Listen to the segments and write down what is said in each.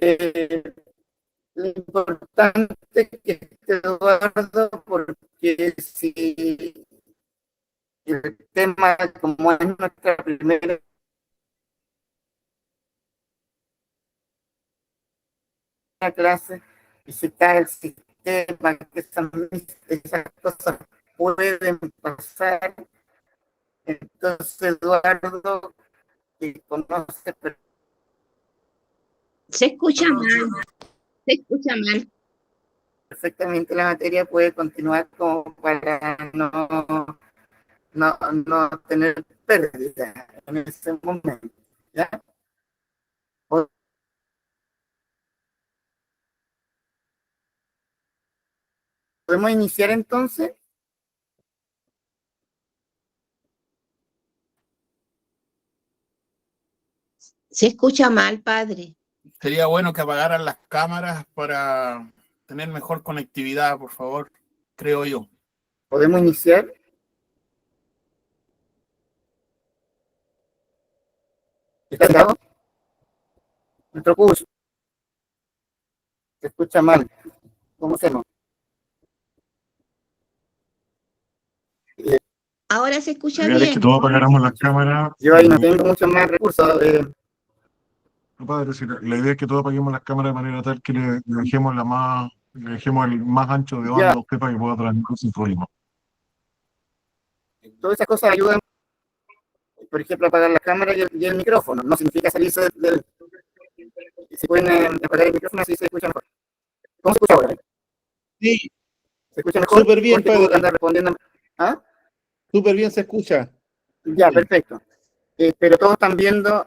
Eh, lo importante es que esté Eduardo, porque si el tema, como es nuestra primera clase, y si está el sistema, que esas cosas pueden pasar, entonces Eduardo, que conoce Se escucha mal, se escucha mal. perfectamente la materia, puede continuar como para no tener pérdida en ese momento. ¿Ya? ¿Podemos iniciar entonces? Se escucha mal, padre. Sería bueno que apagaran las cámaras para tener mejor conectividad, por favor, creo yo. ¿Podemos iniciar? ¿Está grabado? Nuestro curso. Se escucha mal. ¿Cómo hacemos? Ahora se escucha La idea es bien. que todos apagáramos las cámaras. Yo ahí no tengo muchos más recursos. No, padre, si la idea es que todos apaguemos las cámaras de manera tal que le dejemos el más ancho de banda a usted para que pueda transmitir sin problema. Todas esas cosas ayudan, por ejemplo, a apagar la cámara y el micrófono. No significa salirse del... Si pueden apagar el micrófono, así se escucha mejor. ¿Cómo se escucha ahora? Sí. ¿Se escucha mejor? Súper bien, padre. Anda respondiendo. ¿Ah? Súper bien se escucha. Ya, perfecto. Pero todos están viendo...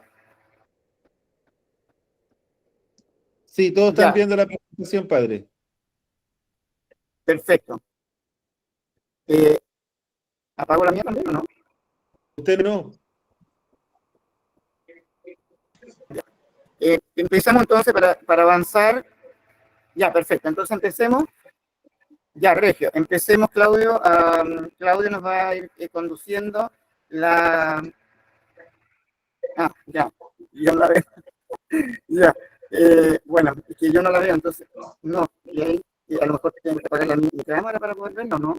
Sí, todos están viendo la presentación, padre. Perfecto. ¿Apago la mía también o no? Usted no. Empezamos entonces para avanzar. Ya, perfecto. Entonces empecemos. Ya, Regio. Empecemos, Claudio. Claudio nos va a ir conduciendo la... Ah, ya. Yo no la veo. Ya. Bueno, es que yo no la veo, entonces no. Y ahí a lo mejor tienen que apagar mi cámara para poder verlo, ¿no?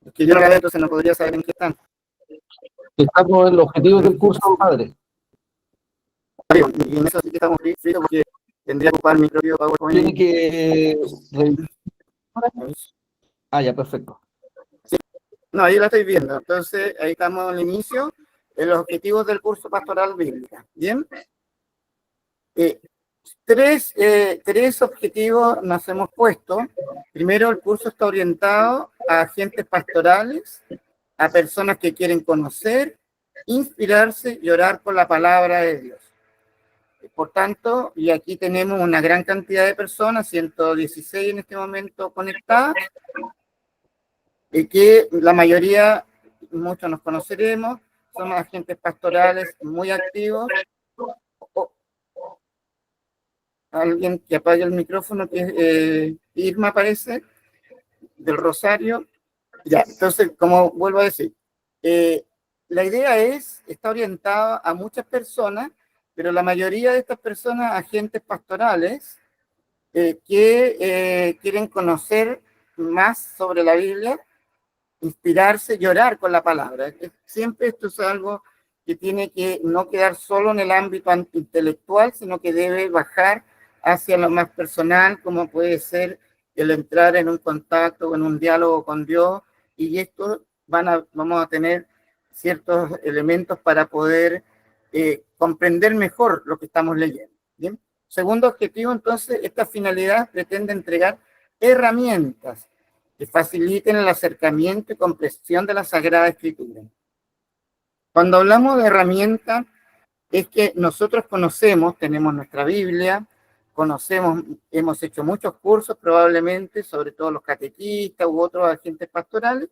Es que yo no la veo, entonces no podría saber en qué están. Estamos en los objetivos del curso, compadre. Y en eso sí que estamos fritos porque tendría que ocupar mi propio PowerPoint. Tiene que... Ah, ya, perfecto. Sí. No, ahí la estoy viendo. Entonces, ahí estamos al inicio de los objetivos del curso Pastoral Bíblica. ¿Bien? Tres objetivos nos hemos puesto. Primero, el curso está orientado a agentes pastorales, a personas que quieren conocer, inspirarse y orar por la palabra de Dios. Por tanto, y aquí tenemos una gran cantidad de personas, 116 en este momento conectadas, y que la mayoría, muchos nos conoceremos, somos agentes pastorales muy activos. Alguien que apague el micrófono, que Irma parece, del Rosario. Ya, entonces, como vuelvo a decir, la idea está orientada a muchas personas, pero la mayoría de estas personas, agentes pastorales, que quieren conocer más sobre la Biblia, inspirarse y orar con la palabra. Siempre esto es algo que tiene que no quedar solo en el ámbito intelectual, sino que debe bajar hacia lo más personal, como puede ser el entrar en un contacto o en un diálogo con Dios, y esto vamos a tener ciertos elementos para poder comprender mejor lo que estamos leyendo. ¿Bien? Segundo objetivo, entonces, esta finalidad pretende entregar herramientas que faciliten el acercamiento y comprensión de la Sagrada Escritura. Cuando hablamos de herramientas, es que nosotros conocemos, tenemos nuestra Biblia, conocemos, hemos hecho muchos cursos probablemente, sobre todo los catequistas u otros agentes pastorales,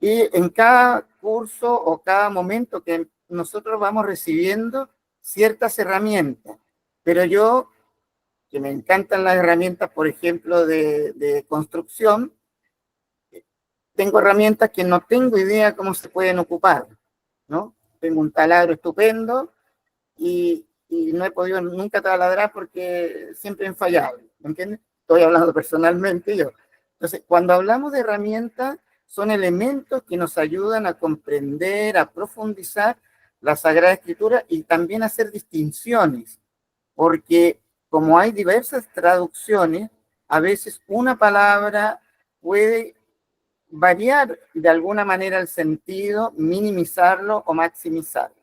y en cada curso o cada momento que nosotros vamos recibiendo ciertas herramientas, pero yo, que me encantan las herramientas, por ejemplo, de construcción, tengo herramientas que no tengo idea cómo se pueden ocupar, ¿no? Tengo un taladro estupendo y y no he podido nunca taladrar porque siempre he fallado, ¿me entiendes? Estoy hablando personalmente yo. Entonces, cuando hablamos de herramientas, son elementos que nos ayudan a comprender, a profundizar la Sagrada Escritura y también a hacer distinciones, porque como hay diversas traducciones, a veces una palabra puede variar de alguna manera el sentido, minimizarlo o maximizarlo.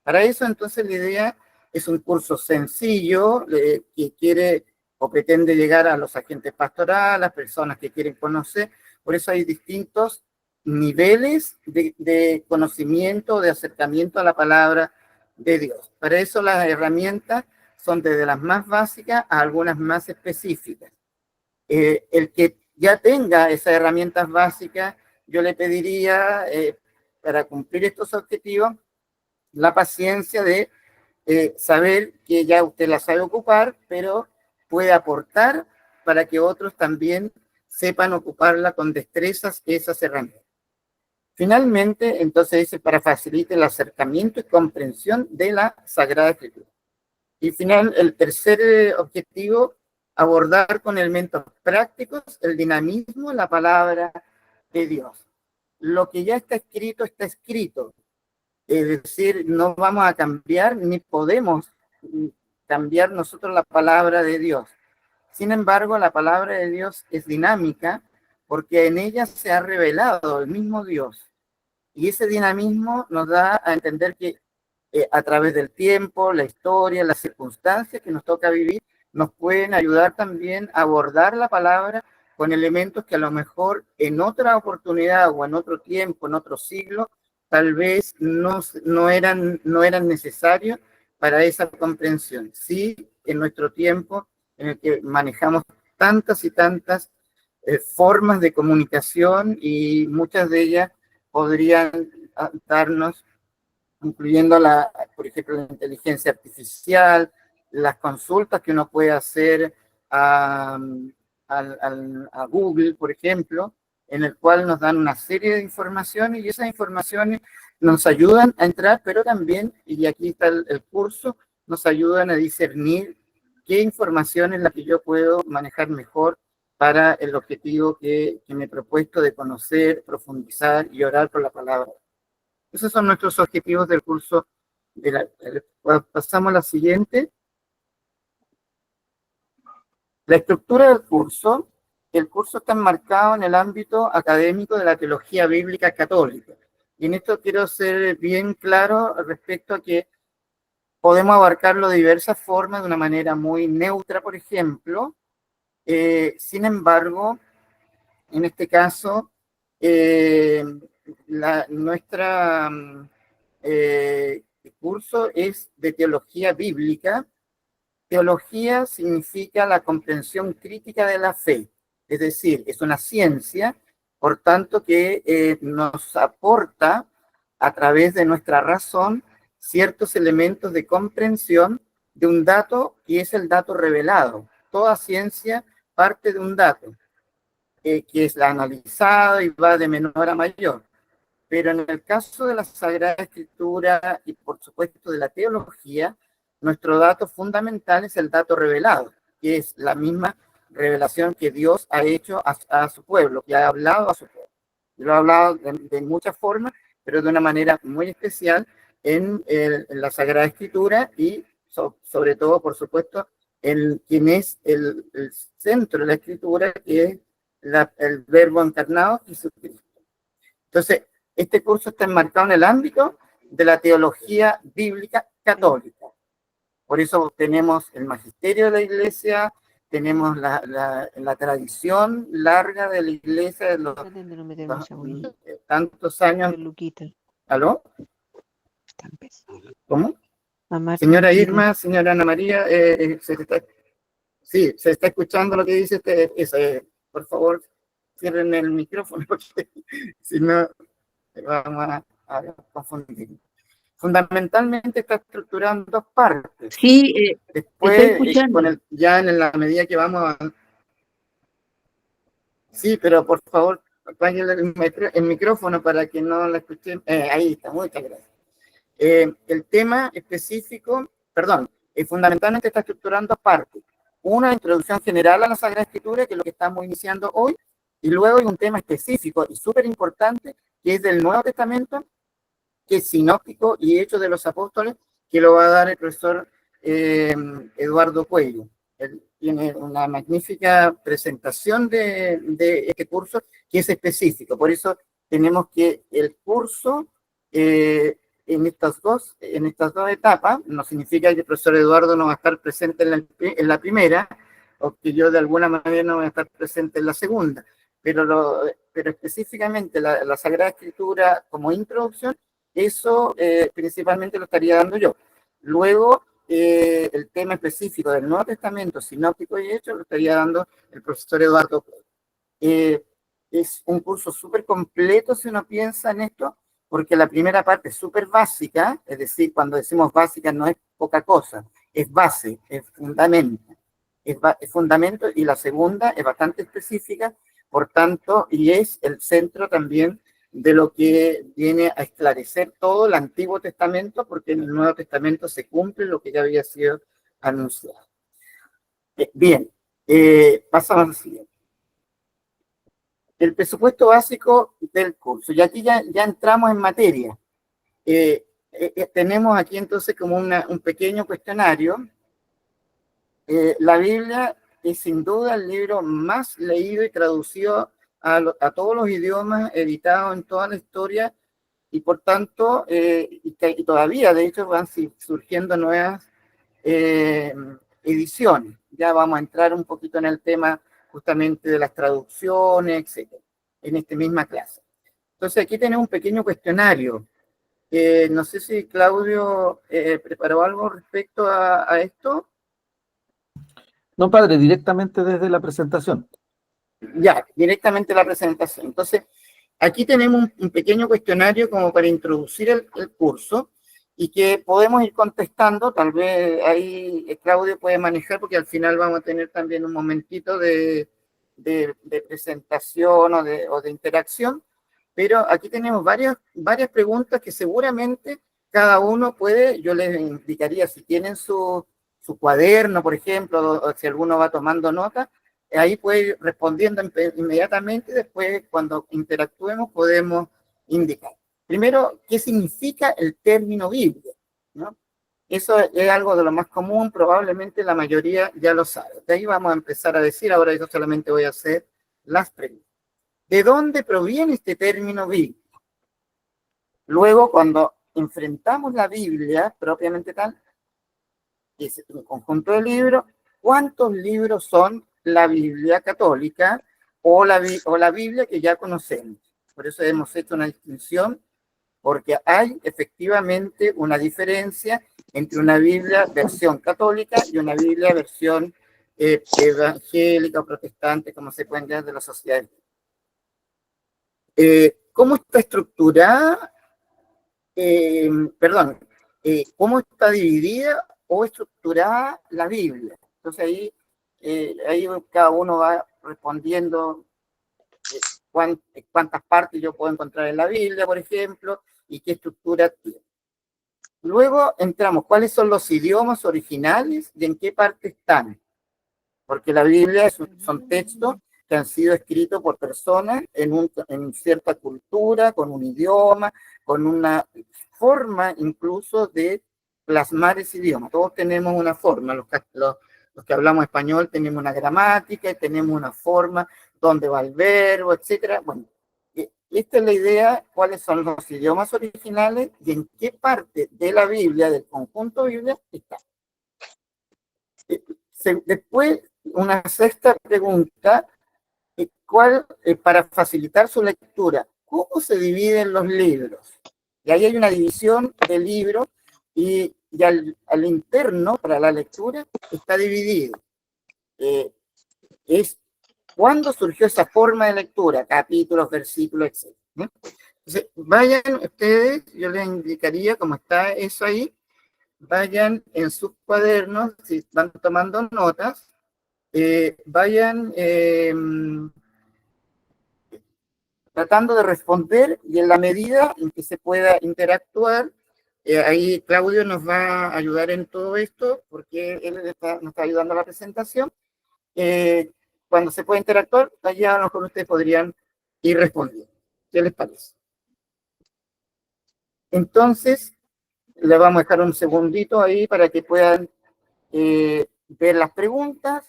Para eso, entonces, la idea es un curso sencillo que quiere o pretende llegar a los agentes pastorales, las personas que quieren conocer. Por eso hay distintos niveles de conocimiento, de acercamiento a la palabra de Dios. Para eso las herramientas son desde las más básicas a algunas más específicas. El que ya tenga esas herramientas básicas, yo le pediría, para cumplir estos objetivos, la paciencia de saber que ya usted la sabe ocupar, pero puede aportar para que otros también sepan ocuparla con destrezas esas herramientas. Finalmente, entonces dice, para facilitar el acercamiento y comprensión de la Sagrada Escritura. Y el tercer objetivo, abordar con elementos prácticos el dinamismo, la palabra de Dios. Lo que ya está escrito, está escrito. Es decir, no vamos a cambiar ni podemos cambiar nosotros la palabra de Dios. Sin embargo, la palabra de Dios es dinámica porque en ella se ha revelado el mismo Dios. Y ese dinamismo nos da a entender que a través del tiempo, la historia, las circunstancias que nos toca vivir, nos pueden ayudar también a abordar la palabra con elementos que a lo mejor en otra oportunidad o en otro tiempo, en otro siglo, tal vez no eran necesarios para esa comprensión. Sí, en nuestro tiempo, en el que manejamos tantas y tantas formas de comunicación y muchas de ellas podrían darnos, incluyendo por ejemplo, la inteligencia artificial, las consultas que uno puede hacer a Google, por ejemplo, en el cual nos dan una serie de informaciones y esas informaciones nos ayudan a entrar, pero también, y aquí está el curso, nos ayudan a discernir qué información es la que yo puedo manejar mejor para el objetivo que me he propuesto de conocer, profundizar y orar por la palabra. Esos son nuestros objetivos del curso. Pasamos a la siguiente. La estructura del curso. El curso está enmarcado en el ámbito académico de la teología bíblica católica. Y en esto quiero ser bien claro respecto a que podemos abarcarlo de diversas formas, de una manera muy neutra, por ejemplo. Sin embargo, en este caso, nuestro curso es de teología bíblica. Teología significa la comprensión crítica de la fe, es decir, es una ciencia, por tanto que nos aporta a través de nuestra razón ciertos elementos de comprensión de un dato que es el dato revelado. Toda ciencia parte de un dato que es la analizada y va de menor a mayor. Pero en el caso de la Sagrada Escritura y por supuesto de la teología, nuestro dato fundamental es el dato revelado, que es la misma revelación que Dios ha hecho a su pueblo, que ha hablado a su pueblo. Lo ha hablado de muchas formas, pero de una manera muy especial en la Sagrada Escritura y sobre todo, por supuesto, en quien es el centro de la Escritura, que es el Verbo encarnado, Jesucristo. Entonces, este curso está enmarcado en el ámbito de la teología bíblica católica. Por eso tenemos el magisterio de la Iglesia, tenemos la tradición larga de la Iglesia de los tantos años. ¿Aló? ¿Cómo? Señora Irma, señora Ana María, sí, se está escuchando lo que dice usted. Por favor, cierren el micrófono, porque si no, vamos a confundir. Fundamentalmente está estructurado en dos partes. Sí, Después, estoy escuchando. ya en la medida que vamos a... Sí, pero por favor, apáguenle el micrófono para que no la escuchen. Ahí está, muchas gracias. El tema específico, perdón, fundamentalmente está estructurado en dos partes. Una introducción general a la Sagrada Escritura, que es lo que estamos iniciando hoy, y luego hay un tema específico y súper importante, que es del Nuevo Testamento, que es sinóptico y Hechos de los Apóstoles, que lo va a dar el profesor Eduardo Cuello. Él tiene una magnífica presentación de este curso, que es específico. Por eso tenemos que el curso, en estas dos etapas, no significa que el profesor Eduardo no va a estar presente en la primera, o que yo de alguna manera no voy a estar presente en la segunda, pero específicamente la Sagrada Escritura como introducción, eso principalmente lo estaría dando yo. Luego, el tema específico del Nuevo Testamento, sinóptico y Hechos, lo estaría dando el profesor Eduardo. Es un curso súper completo si uno piensa en esto, porque la primera parte es súper básica, es decir, cuando decimos básica no es poca cosa, es base, es fundamento. Es fundamento, y la segunda es bastante específica, por tanto, y es el centro también de lo que viene a esclarecer todo el Antiguo Testamento, porque en el Nuevo Testamento se cumple lo que ya había sido anunciado. Bien, pasamos al siguiente. El presupuesto básico del curso, y aquí ya entramos en materia. Tenemos aquí entonces como un pequeño cuestionario. La Biblia es sin duda el libro más leído y traducido a todos los idiomas, editado en toda la historia, y por tanto, y todavía de hecho van surgiendo nuevas ediciones. Ya vamos a entrar un poquito en el tema justamente de las traducciones, etcétera, en esta misma clase. Entonces aquí tenemos un pequeño cuestionario. No sé si Claudio preparó algo respecto a esto. No, padre, directamente desde la presentación. Ya, directamente la presentación. Entonces, aquí tenemos un pequeño cuestionario como para introducir el curso, y que podemos ir contestando. Tal vez ahí Claudio puede manejar, porque al final vamos a tener también un momentito de presentación o de interacción, pero aquí tenemos varias preguntas que seguramente cada uno puede. Yo les indicaría, si tienen su cuaderno, por ejemplo, o si alguno va tomando nota, ahí puede ir respondiendo inmediatamente. Después, cuando interactuemos, podemos indicar. Primero, ¿qué significa el término Biblia? ¿No? Eso es algo de lo más común, probablemente la mayoría ya lo sabe. De ahí vamos a empezar a decir. Ahora yo solamente voy a hacer las preguntas. ¿De dónde proviene este término Biblia? Luego, cuando enfrentamos la Biblia propiamente tal, que es un conjunto de libros, ¿cuántos libros son la Biblia católica o la Biblia que ya conocemos? Por eso hemos hecho una distinción, porque hay efectivamente una diferencia entre una Biblia versión católica y una Biblia versión evangélica o protestante, como se pueden llamar, de la sociedad. ¿Cómo está estructurada? ¿Cómo está dividida o estructurada la Biblia? Entonces ahí cada uno va respondiendo cuántas partes yo puedo encontrar en la Biblia, por ejemplo, y qué estructura tiene. Luego entramos, ¿cuáles son los idiomas originales y en qué parte están? Porque la Biblia son textos que han sido escritos por personas en cierta cultura, con un idioma, con una forma incluso de plasmar ese idioma. Todos tenemos una forma, los que hablamos español tenemos una gramática, y tenemos una forma donde va el verbo, etcétera. Bueno, esta es la idea: cuáles son los idiomas originales y en qué parte de la Biblia, del conjunto Biblia, está. Después, una sexta pregunta: para facilitar su lectura, ¿cómo se dividen los libros? Y ahí hay una división de libros, y al interno, para la lectura, está dividido. ¿Cuándo surgió esa forma de lectura? Capítulos, versículos, etc. Entonces, vayan ustedes, yo les indicaría cómo está eso ahí, vayan en sus cuadernos, si van tomando notas, vayan tratando de responder, y en la medida en que se pueda interactuar, ahí Claudio nos va a ayudar en todo esto, porque él nos está ayudando a la presentación. Cuando se pueda interactuar, allá a lo mejor ustedes podrían ir respondiendo. ¿Qué les parece? Entonces, le vamos a dejar un segundito ahí para que puedan ver las preguntas,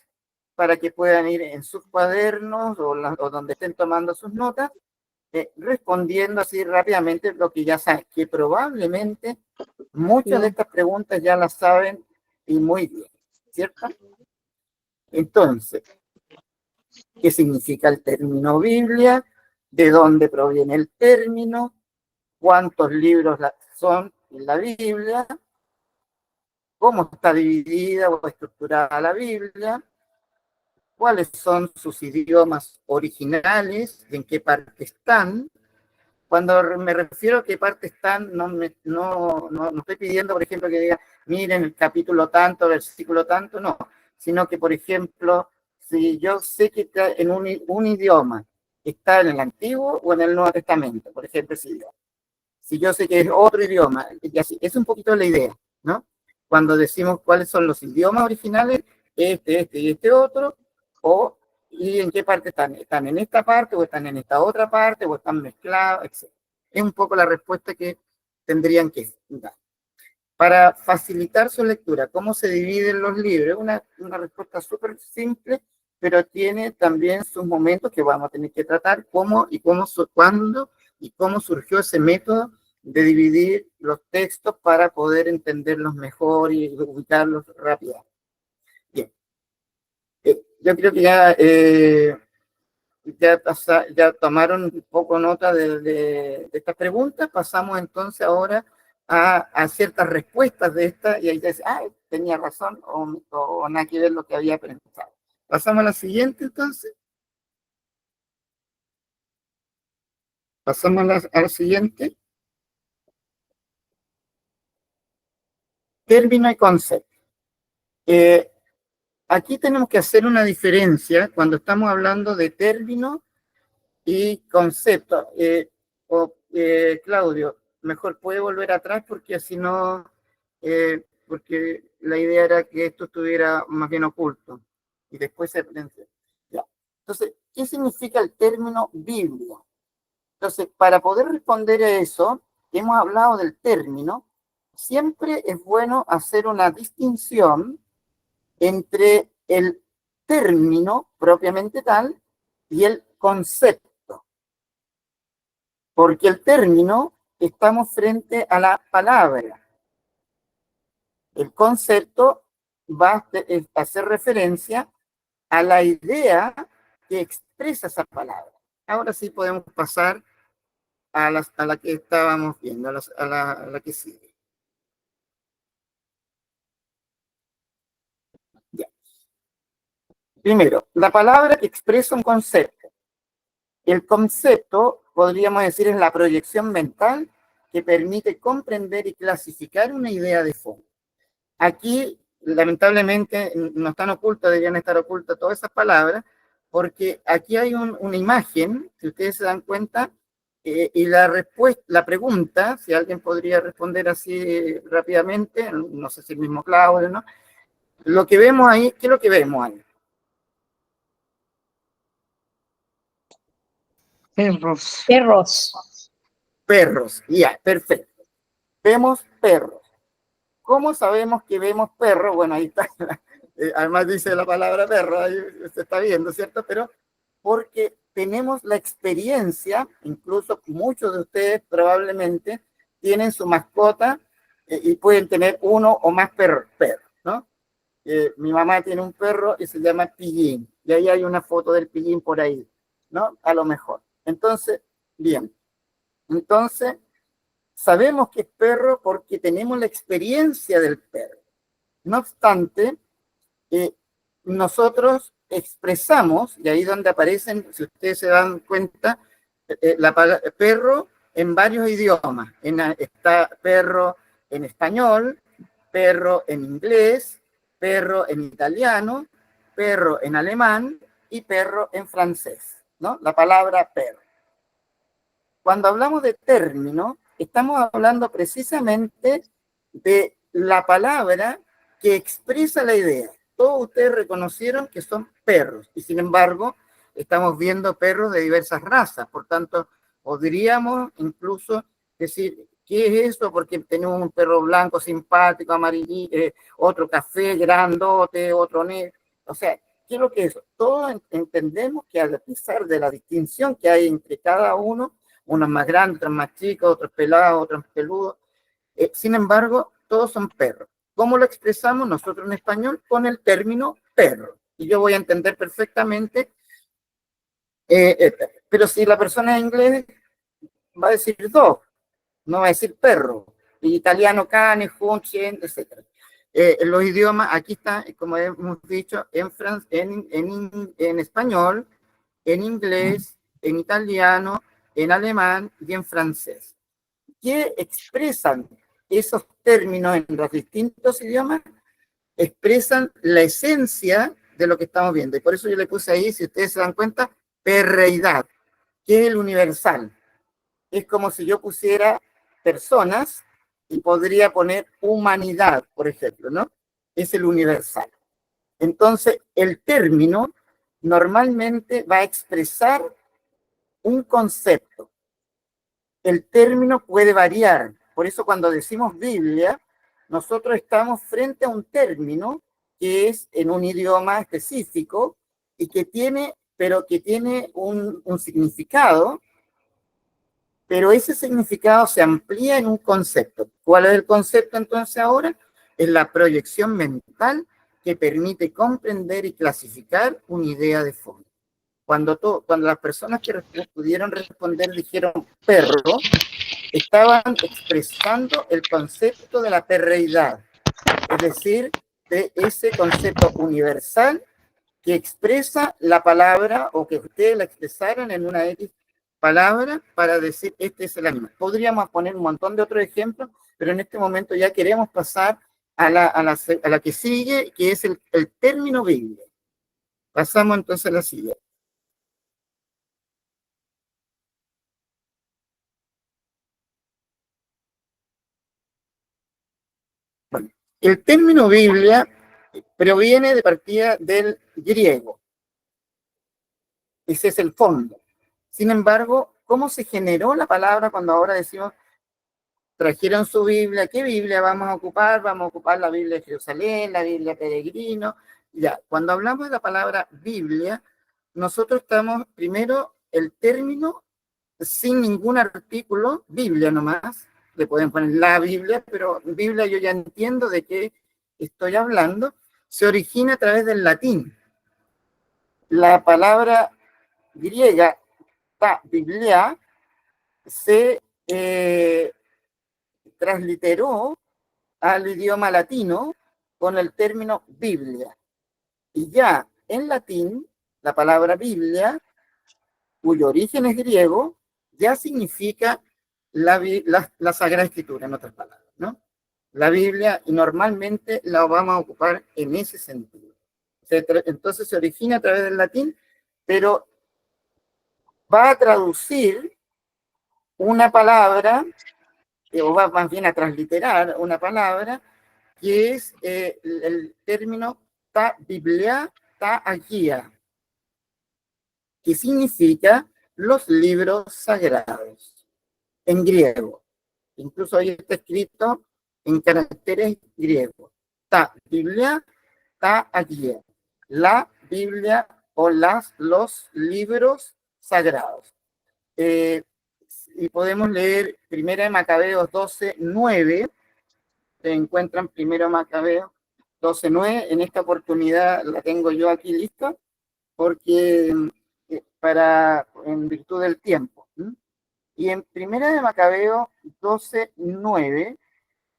para que puedan ir en sus cuadernos o donde estén tomando sus notas, respondiendo así rápidamente lo que ya saben, que probablemente muchas de estas preguntas ya las saben y muy bien, ¿cierto? Entonces, ¿qué significa el término Biblia? ¿De dónde proviene el término? ¿Cuántos libros son en la Biblia? ¿Cómo está dividida o estructurada la Biblia? ¿Cuáles son sus idiomas originales? ¿En qué parte están? Cuando me refiero a qué parte están, no estoy pidiendo, por ejemplo, que diga, miren el capítulo tanto, versículo tanto, no, sino que, por ejemplo, si yo sé que está en un idioma, está en el Antiguo o en el Nuevo Testamento, por ejemplo, ese idioma. Si yo sé que es otro idioma, y así, es un poquito la idea, ¿no? Cuando decimos cuáles son los idiomas originales, este y este otro, y en qué parte están. ¿Están en esta parte o están en esta otra parte o están mezclados, etc. Es un poco la respuesta que tendrían que dar. Para facilitar su lectura, ¿cómo se dividen los libros? Una respuesta súper simple, pero tiene también sus momentos que vamos a tener que tratar, cuándo y cómo surgió ese método de dividir los textos para poder entenderlos mejor y ubicarlos rápido. Bien. Yo creo que ya tomaron un poco nota de estas preguntas. Pasamos entonces ahora a ciertas respuestas de estas, y ahí ya dice, tenía razón, o nada que ver lo que había pensado. Pasamos a la siguiente entonces. Pasamos a la siguiente. Término y concepto. Aquí tenemos que hacer una diferencia cuando estamos hablando de término y concepto. Claudio, mejor puede volver atrás porque así no, porque la idea era que esto estuviera más bien oculto y después se aprende. Ya. Entonces, ¿qué significa el término Biblia? Entonces, para poder responder a eso, hemos hablado del término. Siempre es bueno hacer una distinción entre el término propiamente tal y el concepto. Porque el término, estamos frente a la palabra. El concepto va a hacer referencia a la idea que expresa esa palabra. Ahora sí podemos pasar a la que estábamos viendo, a la que sigue. Ya. Primero, la palabra que expresa un concepto. El concepto, podríamos decir, es la proyección mental que permite comprender y clasificar una idea de fondo. Aquí, lamentablemente, no están ocultas, deberían estar ocultas todas esas palabras, porque aquí hay una imagen, si ustedes se dan cuenta, y la pregunta, si alguien podría responder así rápidamente, no sé si el mismo Claudio, ¿no? Lo que vemos ahí, ¿qué es lo que vemos ahí? Perros. Perros. Perros, ya, perfecto. Vemos perros. ¿Cómo sabemos que vemos perros? Bueno, ahí está, además dice la palabra perro, ahí se está viendo, ¿cierto? Pero porque tenemos la experiencia, incluso muchos de ustedes probablemente tienen su mascota y pueden tener uno o más perros, ¿no? Mi mamá tiene un perro y se llama Pillín, y ahí hay una foto del Pillín por ahí, ¿no? A lo mejor. Entonces, bien. Entonces, sabemos que es perro porque tenemos la experiencia del perro. No obstante, nosotros expresamos, y ahí donde aparecen, si ustedes se dan cuenta, la palabra perro en varios idiomas. Está perro en español, perro en inglés, perro en italiano, perro en alemán y perro en francés, ¿no? La palabra perro. Cuando hablamos de término, estamos hablando precisamente de la palabra que expresa la idea. Todos ustedes reconocieron que son perros, y sin embargo, estamos viendo perros de diversas razas. Por tanto, podríamos incluso decir, ¿qué es eso? Porque tenemos un perro blanco, simpático, amarillito, otro café, grandote, otro negro. O sea, ¿qué es lo que es eso? Todos entendemos que a pesar de la distinción que hay entre cada uno, unos más grandes, otros más chicos, otros pelados, otros peludos, sin embargo, todos son perros. ¿Cómo lo expresamos nosotros en español? Con el término perro. Y yo voy a entender perfectamente, pero si la persona en inglés va a decir dog, no va a decir perro. En italiano cane, hunchen, etc. Los idiomas, aquí está, como hemos dicho, en español, en inglés, en italiano, en alemán y en francés. ¿Qué expresan esos términos en los distintos idiomas? Expresan la esencia de lo que estamos viendo. Y por eso yo le puse ahí, si ustedes se dan cuenta, perreidad, que es el universal. Es como si yo pusiera personas y podría poner humanidad, por ejemplo, ¿no? Es el universal. Entonces, el término normalmente va a expresar un concepto. El término puede variar. Por eso cuando decimos Biblia, nosotros estamos frente a un término que es en un idioma específico y que tiene, pero que tiene un significado, pero ese significado se amplía en un concepto. ¿Cuál es el concepto entonces ahora? Es la proyección mental que permite comprender y clasificar una idea de fondo. Cuando las personas que pudieron responder dijeron perro, estaban expresando el concepto de la perreidad, es decir, de ese concepto universal que expresa la palabra o que ustedes la expresaron en una X palabra para decir este es el animal. Podríamos poner un montón de otros ejemplos, pero en este momento ya queremos pasar a la que sigue, que es el término Biblia. Pasamos entonces a la siguiente. Bueno, el término Biblia proviene de partida del griego. Ese es el fondo. Sin embargo, ¿cómo se generó la palabra cuando ahora decimos trajeron su Biblia? ¿Qué Biblia vamos a ocupar? Vamos a ocupar la Biblia de Jerusalén, la Biblia peregrino. Ya, cuando hablamos de la palabra Biblia, nosotros estamos primero el término sin ningún artículo, Biblia nomás, le pueden poner la Biblia, pero Biblia yo ya entiendo de qué estoy hablando, se origina a través del latín. La palabra griega, ta biblia, se transliteró al idioma latino con el término Biblia. Y ya en latín, la palabra Biblia, cuyo origen es griego, ya significa la Sagrada Escritura, en otras palabras, ¿no? La Biblia, y normalmente la vamos a ocupar en ese sentido. Entonces se origina a través del latín, pero va a traducir una palabra, o va más bien a transliterar una palabra, que es el término ta biblia, ta agia, que significa los libros sagrados, en griego. Incluso ahí está escrito en caracteres griegos. Ta biblia, ta agia. La Biblia o los libros sagrados. Y podemos leer 1 de Macabeos 12:9. Se encuentran 1 de Macabeos 12:9. En esta oportunidad la tengo yo aquí lista, porque en virtud del tiempo. Y en 1 de Macabeos 12:9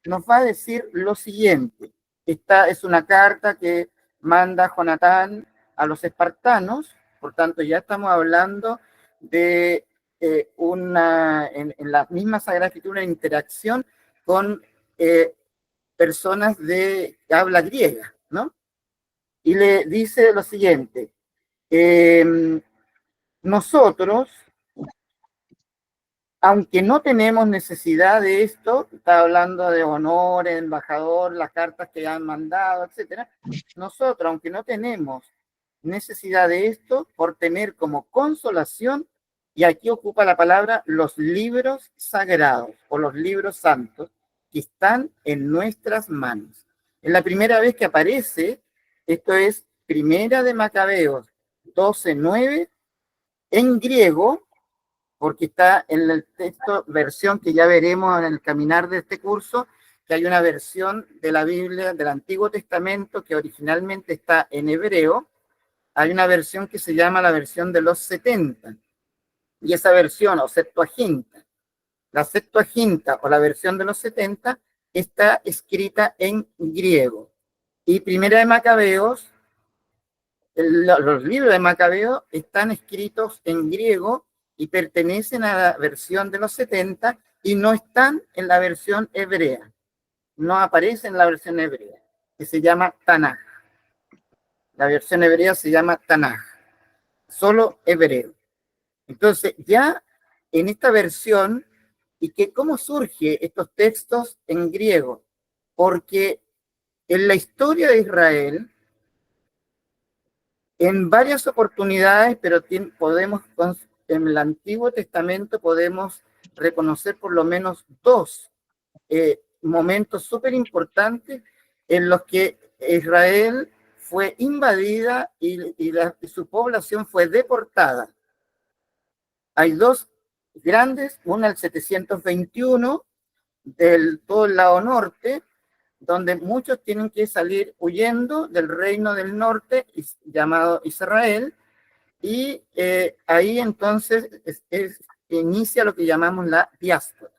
nos va a decir lo siguiente. Esta es una carta que manda Jonatán a los espartanos, por tanto ya estamos hablando de en la misma Sagrada Escritura, una interacción con personas de habla griega, ¿no? Y le dice lo siguiente, nosotros aunque no tenemos necesidad de esto, está hablando de honor, embajador, las cartas que han mandado, etcétera. Nosotros, aunque no tenemos necesidad de esto, por tener como consolación, y aquí ocupa la palabra, los libros sagrados o los libros santos que están en nuestras manos. Es la primera vez que aparece, esto es Primera de Macabeos 12:9, en griego, porque está en el texto, versión que ya veremos en el caminar de este curso, que hay una versión de la Biblia del Antiguo Testamento que originalmente está en hebreo. Hay una versión que se llama la versión de los 70, y esa versión, o Septuaginta, la Septuaginta o la versión de los 70, está escrita en griego. Y Primera de Macabeos, los libros de Macabeo están escritos en griego y pertenecen a la versión de los 70 y no están en la versión hebrea. No aparecen en la versión hebrea, que se llama Tanaj. La versión hebrea se llama Tanaj, solo hebreo. Entonces, ya en esta versión, ¿y que cómo surge estos textos en griego? Porque en la historia de Israel, en varias oportunidades, pero podemos, en el Antiguo Testamento podemos reconocer por lo menos dos momentos súper importantes en los que Israel fue invadida y su población fue deportada. Hay dos grandes, una el 721, del todo el lado norte, donde muchos tienen que salir huyendo del reino del norte, llamado Israel, y ahí entonces inicia lo que llamamos la diáspora.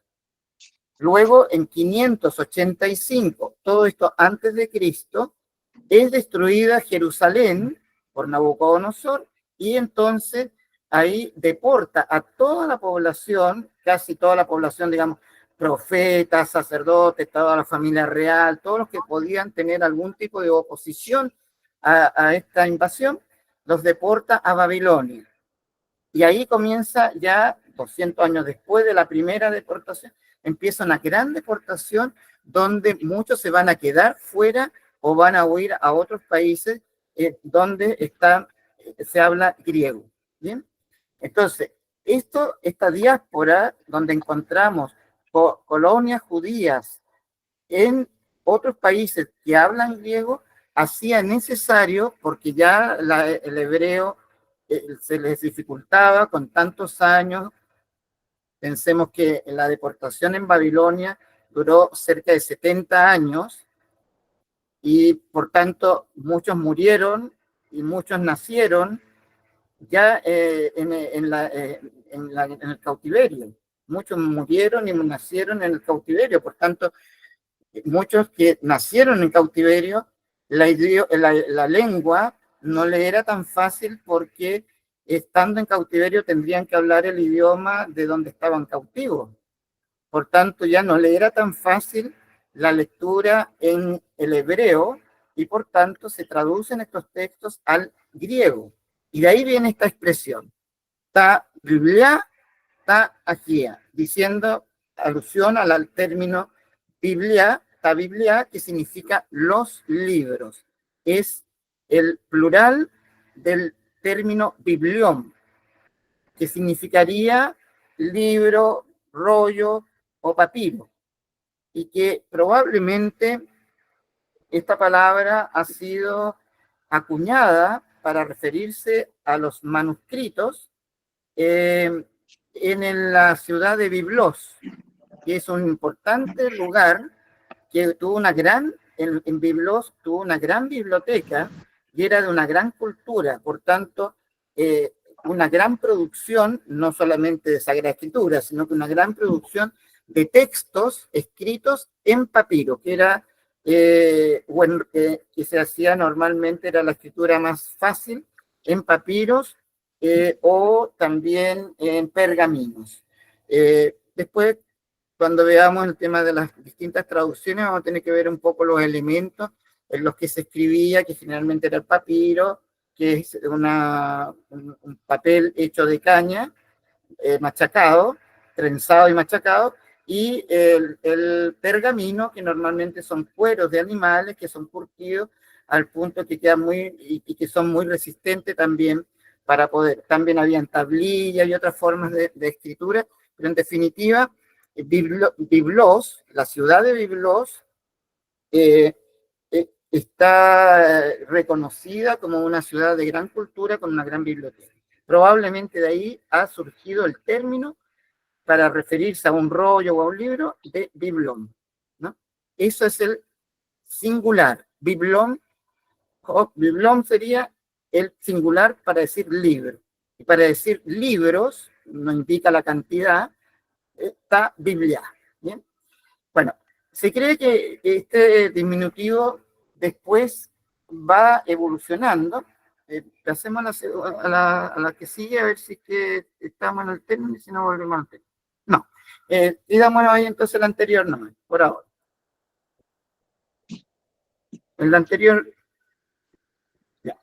Luego, en 585, todo esto antes de Cristo, es destruida Jerusalén por Nabucodonosor, y entonces ahí deporta a toda la población, casi toda la población, digamos, profetas, sacerdotes, toda la familia real, todos los que podían tener algún tipo de oposición a esta invasión, los deporta a Babilonia. Y ahí comienza ya, 200 años después de la primera deportación, empieza una gran deportación donde muchos se van a quedar fuera o van a huir a otros países donde se habla griego. ¿Bien? Entonces, esta diáspora donde encontramos colonias judías en otros países que hablan griego, hacía necesario, porque ya el hebreo se les dificultaba con tantos años. Pensemos que la deportación en Babilonia duró cerca de 70 años y por tanto muchos murieron y muchos nacieron ya en el cautiverio. Muchos murieron y nacieron en el cautiverio, por tanto, muchos que nacieron en cautiverio, la lengua no le era tan fácil porque estando en cautiverio tendrían que hablar el idioma de donde estaban cautivos. Por tanto, ya no le era tan fácil la lectura en el hebreo y por tanto se traducen estos textos al griego. Y de ahí viene esta expresión, ta biblia, ta agia, diciendo alusión al término biblia, ta biblia, que significa los libros. Es el plural del término biblión, que significaría libro, rollo o papiro, y que probablemente esta palabra ha sido acuñada para referirse a los manuscritos en la ciudad de Biblos, que es un importante lugar que tuvo en Biblos tuvo una gran biblioteca y era de una gran cultura, por tanto, una gran producción, no solamente de Sagrada Escritura, sino que una gran producción de textos escritos en papiro, que era que se hacía normalmente, era la escritura más fácil, en papiros o también en pergaminos. Después, cuando veamos el tema de las distintas traducciones, vamos a tener que ver un poco los elementos en los que se escribía, que generalmente era el papiro, que es un papel hecho de caña, machacado, trenzado y machacado, y el pergamino, que normalmente son cueros de animales que son curtidos al punto que quedan y que son muy resistentes también para poder. También habían tablillas y otras formas de escritura, pero en definitiva, Biblos, la ciudad de Biblos, está reconocida como una ciudad de gran cultura con una gran biblioteca. Probablemente de ahí ha surgido el término para referirse a un rollo o a un libro de biblón, ¿no? Eso es el singular. Biblón sería el singular para decir libro. Y para decir libros, no indica la cantidad, está Biblia. ¿Bien? Bueno, se cree que este diminutivo después va evolucionando. Pasemos a la que sigue, a ver si es que estamos en el término y si no volvemos al término. No, y damos ahí entonces el anterior nomás, por ahora. El anterior, ya.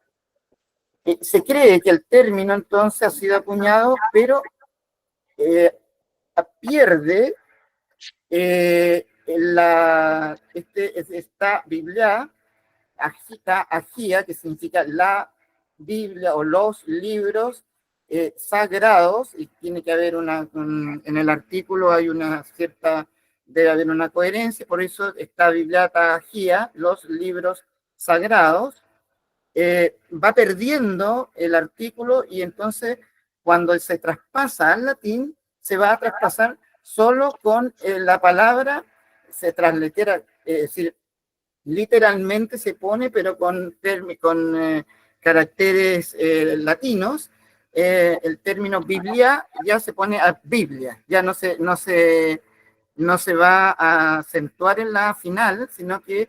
Se cree que el término entonces ha sido acuñado, pero pierde esta Biblia, agía, que significa la Biblia o los libros sagrados, y tiene que haber en el artículo hay una cierta, debe haber una coherencia, por eso está Biblia agía, los libros sagrados, va perdiendo el artículo, y entonces cuando se traspasa al latín, se va a traspasar solo con la palabra, se translitera, es decir, literalmente se pone, pero con caracteres latinos. El término Biblia ya se pone a Biblia, ya no se va a acentuar en la final, sino que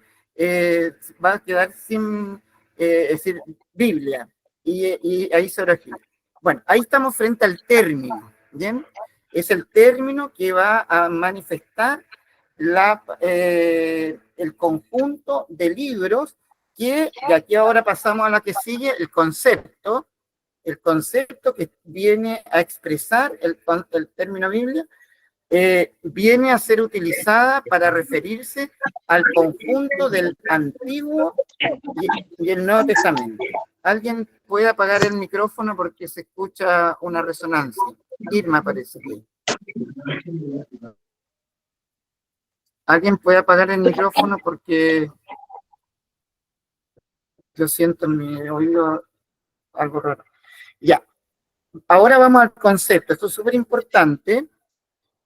va a quedar sin, es decir, Biblia, y ahí se origina. Bueno, ahí estamos frente al término, ¿bien? Es el término que va a manifestar el conjunto de libros que, de aquí ahora pasamos a la que sigue, el concepto que viene a expresar el término Biblia, viene a ser utilizada para referirse al conjunto del Antiguo y el Nuevo Testamento. ¿Alguien puede apagar el micrófono porque se escucha una resonancia? Irma parece que. ¿Alguien puede apagar el micrófono porque yo siento en mi oído algo raro? Ya. Ahora vamos al concepto. Esto es súper importante,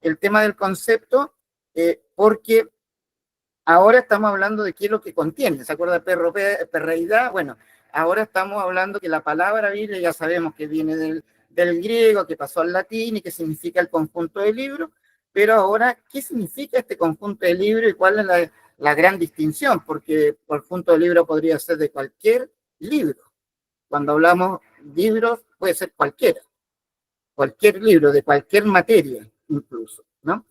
el tema del concepto, porque ahora estamos hablando de qué es lo que contiene. ¿Se acuerda de perreidad? Bueno, ahora estamos hablando que la palabra Biblia ya sabemos que viene del griego, que pasó al latín y que significa el conjunto de libros. Pero ahora, ¿qué significa este conjunto de libros y cuál es la gran distinción? Porque el conjunto de libros podría ser de cualquier libro. Cuando hablamos de libros, puede ser cualquier libro, de cualquier materia incluso, ¿no?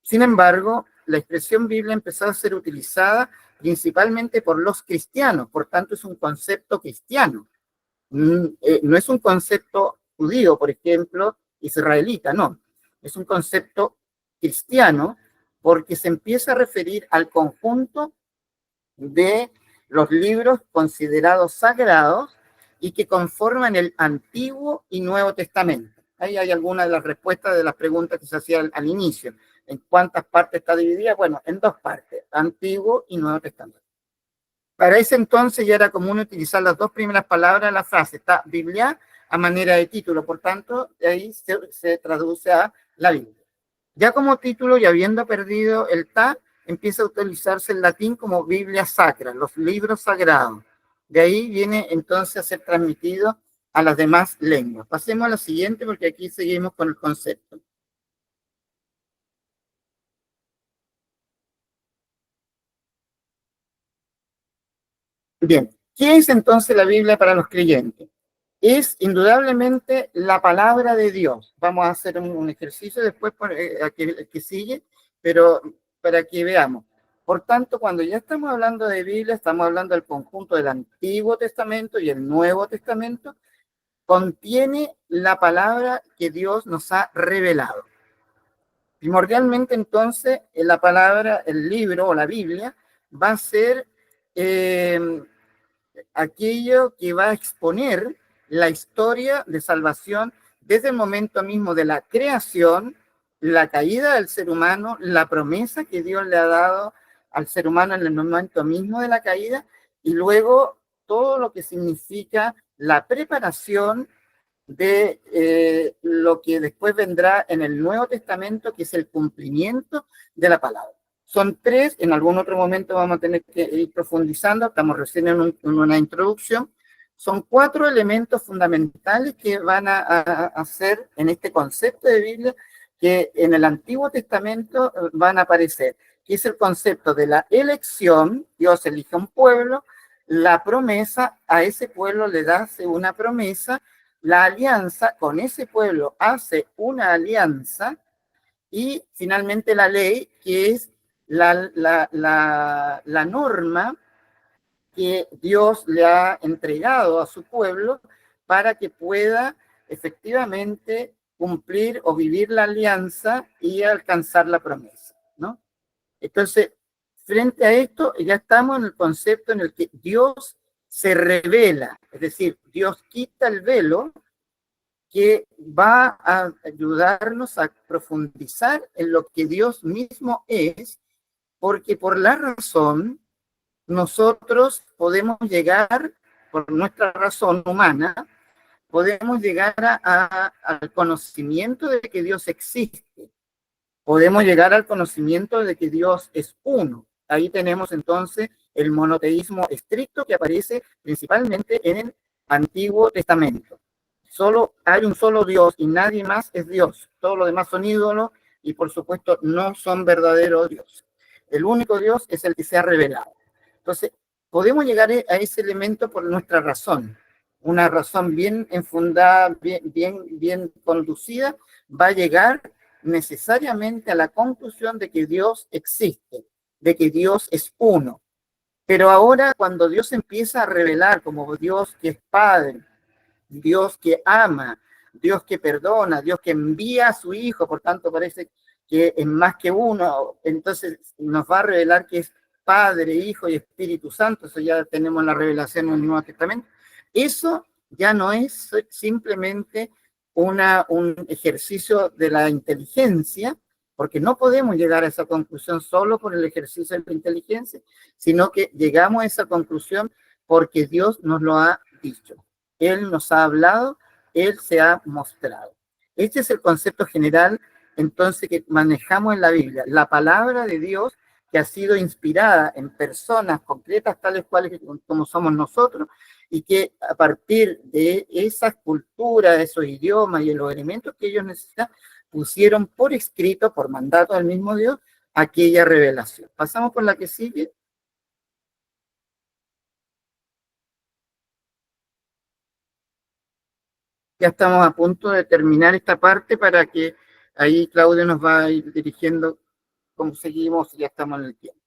Sin embargo, la expresión Biblia empezó a ser utilizada principalmente por los cristianos, por tanto es un concepto cristiano. No es un concepto judío, por ejemplo, israelita, no. Es un concepto cristiano porque se empieza a referir al conjunto de los libros considerados sagrados y que conforman el Antiguo y Nuevo Testamento. Ahí hay algunas de las respuestas de las preguntas que se hacían al inicio. ¿En cuántas partes está dividida? Bueno, en 2 partes, Antiguo y Nuevo Testamento. Para ese entonces ya era común utilizar las 2 primeras palabras de la frase. Está Biblia a manera de título, por tanto, de ahí se traduce a la Biblia. Ya como título, y habiendo perdido el ta, empieza a utilizarse el latín como Biblia sacra, los libros sagrados. De ahí viene entonces a ser transmitido a las demás lenguas. Pasemos a la siguiente porque aquí seguimos con el concepto. Bien, ¿qué es entonces la Biblia para los creyentes? Es indudablemente la palabra de Dios. Vamos a hacer un ejercicio después que sigue, pero para que veamos. Por tanto, cuando ya estamos hablando de Biblia, estamos hablando del conjunto del Antiguo Testamento y el Nuevo Testamento, contiene la palabra que Dios nos ha revelado. Primordialmente, entonces, la palabra, el libro o la Biblia va a ser aquello que va a exponer la historia de salvación desde el momento mismo de la creación, la caída del ser humano, la promesa que Dios le ha dado al ser humano en el momento mismo de la caída, y luego todo lo que significa la preparación de lo que después vendrá en el Nuevo Testamento, que es el cumplimiento de la palabra. Son tres, en algún otro momento vamos a tener que ir profundizando, estamos recién en una introducción. Son 4 elementos fundamentales que van a hacer en este concepto de Biblia, que en el Antiguo Testamento van a aparecer, que es el concepto de la elección. Dios elige un pueblo, la promesa, a ese pueblo le da una promesa, la alianza, con ese pueblo hace una alianza, y finalmente la ley, que es la norma que Dios le ha entregado a su pueblo para que pueda efectivamente cumplir o vivir la alianza y alcanzar la promesa, ¿no? Entonces, frente a esto, ya estamos en el concepto en el que Dios se revela, es decir, Dios quita el velo que va a ayudarnos a profundizar en lo que Dios mismo es, porque por la razón nosotros podemos llegar, por nuestra razón humana, podemos llegar al conocimiento de que Dios existe. Podemos llegar al conocimiento de que Dios es uno. Ahí tenemos entonces el monoteísmo estricto que aparece principalmente en el Antiguo Testamento. Solo hay un solo Dios y nadie más es Dios. Todos los demás son ídolos y por supuesto no son verdaderos dioses. El único Dios es el que se ha revelado. Entonces, podemos llegar a ese elemento por nuestra razón. Una razón bien enfundada, bien conducida, va a llegar necesariamente a la conclusión de que Dios existe, de que Dios es uno. Pero ahora, cuando Dios empieza a revelar como Dios que es Padre, Dios que ama, Dios que perdona, Dios que envía a su Hijo, por tanto parece que es más que uno, entonces nos va a revelar que es Padre, Hijo y Espíritu Santo. Eso ya tenemos la revelación en el Nuevo Testamento. Eso ya no es simplemente un ejercicio de la inteligencia, porque no podemos llegar a esa conclusión solo por el ejercicio de la inteligencia, sino que llegamos a esa conclusión porque Dios nos lo ha dicho. Él nos ha hablado, Él se ha mostrado. Este es el concepto general, entonces, que manejamos en la Biblia. La palabra de Dios, que ha sido inspirada en personas concretas, tales cuales como somos nosotros, y que a partir de esas culturas, esos idiomas y los elementos que ellos necesitan, pusieron por escrito, por mandato del mismo Dios, aquella revelación. Pasamos por la que sigue. Ya estamos a punto de terminar esta parte para que ahí Claudio nos va a ir dirigiendo cómo seguimos, ya estamos en el tiempo.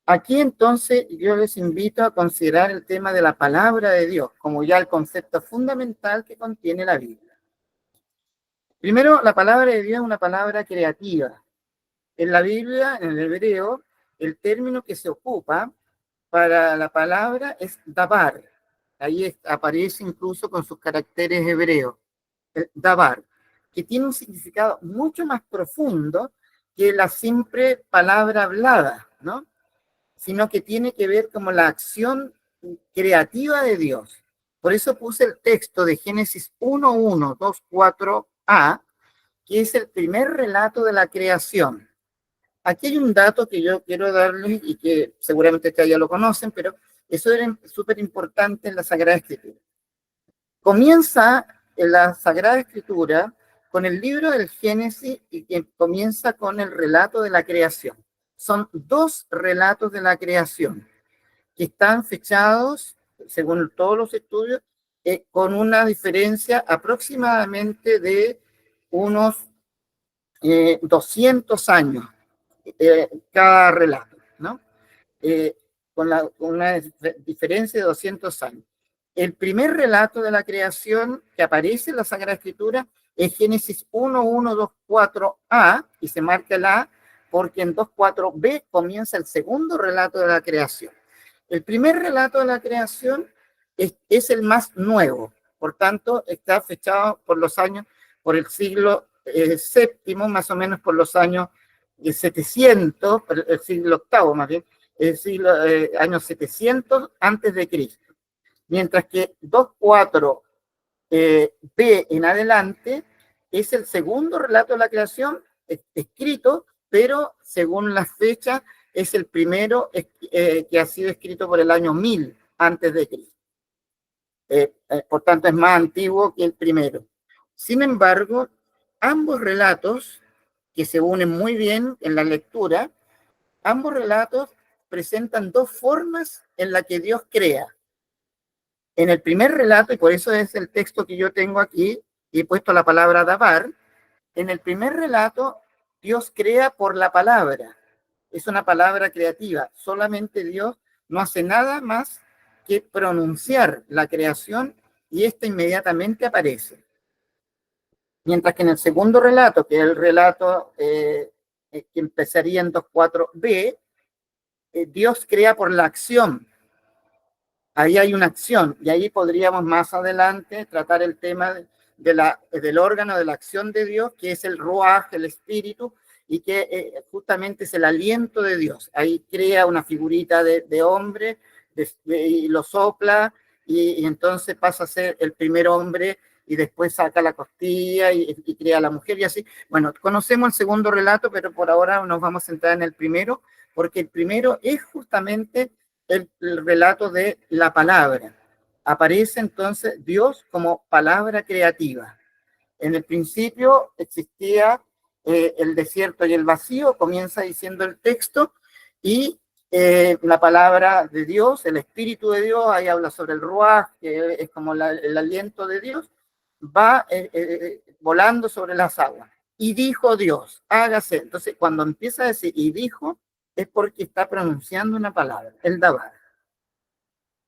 Aquí entonces yo les invito a considerar el tema de la palabra de Dios, como ya el concepto fundamental que contiene la Biblia. Primero, la palabra de Dios es una palabra creativa. En la Biblia, en el hebreo, el término que se ocupa para la palabra es dabar. Ahí aparece incluso con sus caracteres hebreos, el dabar, que tiene un significado mucho más profundo que la simple palabra hablada, ¿no? Sino que tiene que ver como la acción creativa de Dios. Por eso puse el texto de Génesis 1:1-2:4a, que es el primer relato de la creación. Aquí hay un dato que yo quiero darles y que seguramente ustedes ya lo conocen, pero eso es súper importante en la Sagrada Escritura. Comienza en la Sagrada Escritura con el libro del Génesis y que comienza con el relato de la creación. Son 2 relatos de la creación que están fechados, según todos los estudios, con una diferencia aproximadamente de unos 200 años cada relato, ¿no? Con una diferencia de 200 años. El primer relato de la creación que aparece en la Sagrada Escritura es Génesis 1, 1, 2, 4a, y se marca la A, porque en 2, 4b comienza el segundo relato de la creación. El primer relato de la creación es el más nuevo, por tanto, está fechado por el siglo séptimo, más o menos por los años 700, el siglo octavo más bien, años 700 antes de Cristo. Mientras que 2.4 B en adelante es el segundo relato de la creación escrito, pero según la fecha es el primero que ha sido escrito por el año 1000 antes de Cristo. Por tanto, es más antiguo que el primero. Sin embargo, ambos relatos, que se unen muy bien en la lectura, ambos relatos presentan dos formas en las que Dios crea. En el primer relato, y por eso es el texto que yo tengo aquí, y he puesto la palabra dabar, en el primer relato, Dios crea por la palabra. Es una palabra creativa. Solamente Dios no hace nada más que pronunciar la creación y ésta inmediatamente aparece. Mientras que en el segundo relato, que es el relato que empezaría en 2.4b, Dios crea por la acción. Ahí hay una acción, y ahí podríamos más adelante tratar el tema del órgano de la acción de Dios, que es el ruaj, el espíritu, y que justamente es el aliento de Dios. Ahí crea una figurita de hombre, y lo sopla, y entonces pasa a ser el primer hombre, y después saca la costilla y crea a la mujer, y así. Bueno, conocemos el segundo relato, pero por ahora nos vamos a centrar en el primero, porque el primero es justamente el relato de la palabra. Aparece entonces Dios como palabra creativa. En el principio existía el desierto y el vacío, comienza diciendo el texto, y la palabra de Dios, el Espíritu de Dios, ahí habla sobre el ruaj, que es como el aliento de Dios, va volando sobre las aguas. Y dijo Dios, hágase. Entonces, cuando empieza a decir y dijo, es porque está pronunciando una palabra, el dabar.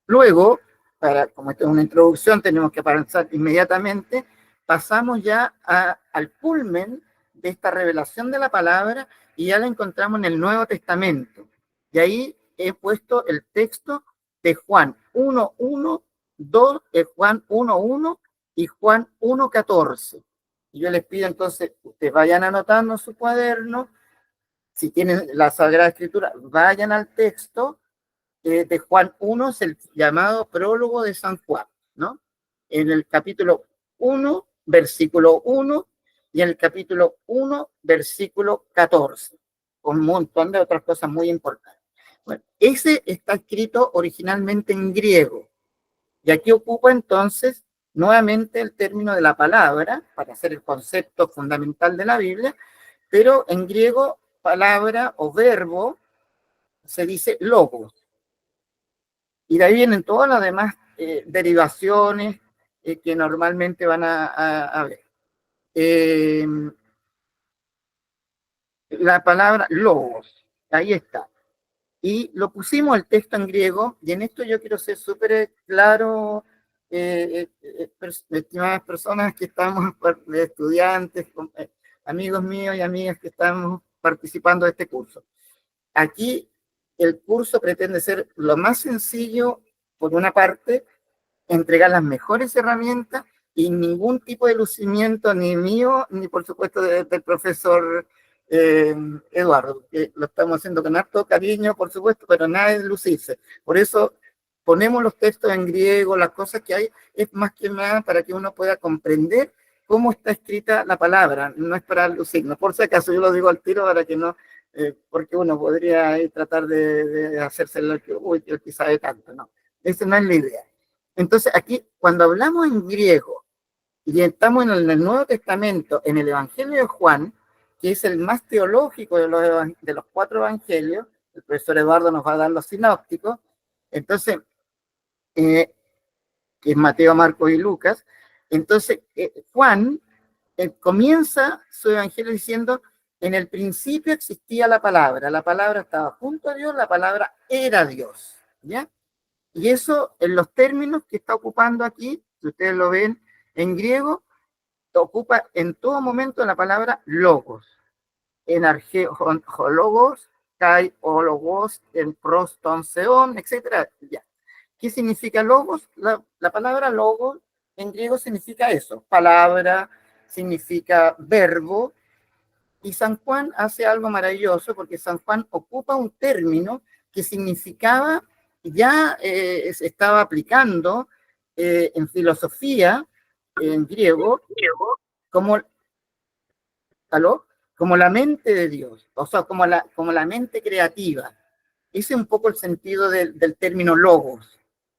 Luego, como esta es una introducción, tenemos que avanzar inmediatamente, pasamos ya al culmen de esta revelación de la palabra, y ya la encontramos en el Nuevo Testamento. Y ahí he puesto el texto de Juan 1.1, Juan 1.1 y Juan 1.14. Y yo les pido entonces, ustedes vayan anotando en su cuaderno, si tienen la Sagrada Escritura, vayan al texto de Juan 1, es el llamado prólogo de San Juan, ¿no? En el capítulo 1, versículo 1, y en el capítulo 1, versículo 14, con un montón de otras cosas muy importantes. Bueno, ese está escrito originalmente en griego, y aquí ocupa entonces nuevamente el término de la palabra, para hacer el concepto fundamental de la Biblia, pero en griego, palabra o verbo se dice logos. Y de ahí vienen todas las demás derivaciones que normalmente van a ver. La palabra logos, ahí está. Y lo pusimos el texto en griego, y en esto yo quiero ser súper claro, estimadas personas que estamos, estudiantes, amigos míos y amigas que estamos participando de este curso. Aquí el curso pretende ser lo más sencillo, por una parte, entregar las mejores herramientas y ningún tipo de lucimiento, ni mío, ni por supuesto del profesor Eduardo, que lo estamos haciendo con harto cariño, por supuesto, pero nada de lucirse. Por eso ponemos los textos en griego, las cosas que hay, es más que nada para que uno pueda comprender cómo está escrita la palabra, no es para lucirnos. Por si acaso yo lo digo al tiro para que no, porque uno podría tratar de hacerse lo que, uy, que sabe tanto, no. Esa no es la idea. Entonces aquí, cuando hablamos en griego, y estamos en el Nuevo Testamento, en el Evangelio de Juan, que es el más teológico de los 4 evangelios, el profesor Eduardo nos va a dar los sinópticos, entonces, que es Mateo, Marcos y Lucas, entonces Juan comienza su evangelio diciendo, en el principio existía la palabra estaba junto a Dios, la palabra era Dios, ¿ya? Y eso, en los términos que está ocupando aquí, si ustedes lo ven en griego, ocupa en todo momento la palabra logos, en argeologos, kai ologos, en prostonseon, etc. Ya. ¿Qué significa logos? La palabra logos en griego significa eso, palabra, significa verbo, y San Juan hace algo maravilloso porque San Juan ocupa un término que significaba, ya se estaba aplicando en filosofía, en griego, como, ¿aló? Como la mente de Dios, o sea, como la mente creativa. Ese es un poco el sentido del término logos,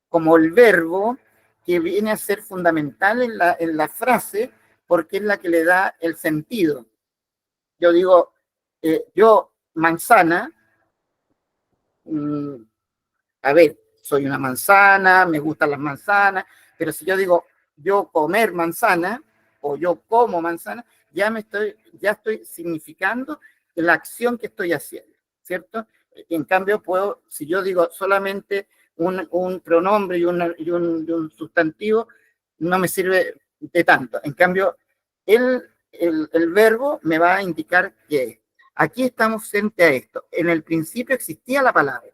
como el verbo que viene a ser fundamental en la frase porque es la que le da el sentido. Yo digo, yo manzana, a ver, soy una manzana, me gustan las manzanas, pero si yo digo yo comer manzana o yo como manzana, ya estoy significando la acción que estoy haciendo, ¿cierto? En cambio, si yo digo solamente un pronombre y un sustantivo, no me sirve de tanto. En cambio, el verbo me va a indicar que aquí estamos frente a esto. En el principio existía la palabra.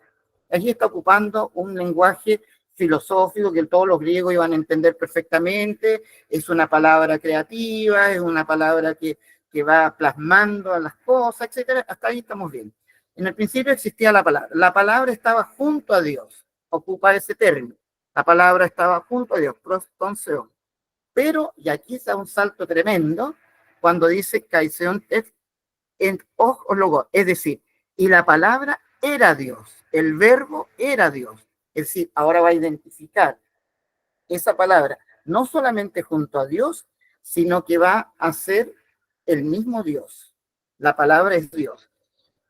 Aquí está ocupando un lenguaje filosófico que todos los griegos iban a entender perfectamente. Es una palabra creativa, es una palabra que va plasmando a las cosas, etcétera. Hasta ahí estamos bien. En el principio existía la palabra. La palabra estaba junto a Dios. Ocupa ese término. La palabra estaba junto a Dios. Prostonseon. Pero, y aquí está un salto tremendo, cuando dice Kaiseon en logo, es decir, y la palabra era Dios, el verbo era Dios. Es decir, ahora va a identificar esa palabra, no solamente junto a Dios, sino que va a ser el mismo Dios. La palabra es Dios.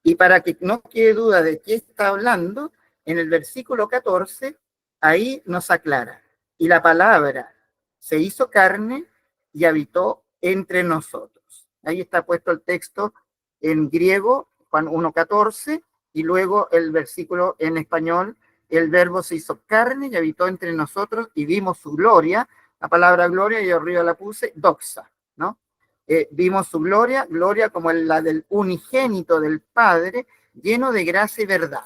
Y para que no quede duda de qué está hablando, en el versículo 14, ahí nos aclara. Y la palabra se hizo carne y habitó entre nosotros. Ahí está puesto el texto en griego, Juan 1:14, y luego el versículo en español, el verbo se hizo carne y habitó entre nosotros y vimos su gloria. La palabra gloria, yo arriba la puse, doxa, ¿no? Vimos su gloria, gloria como la del unigénito del Padre, lleno de gracia y verdad.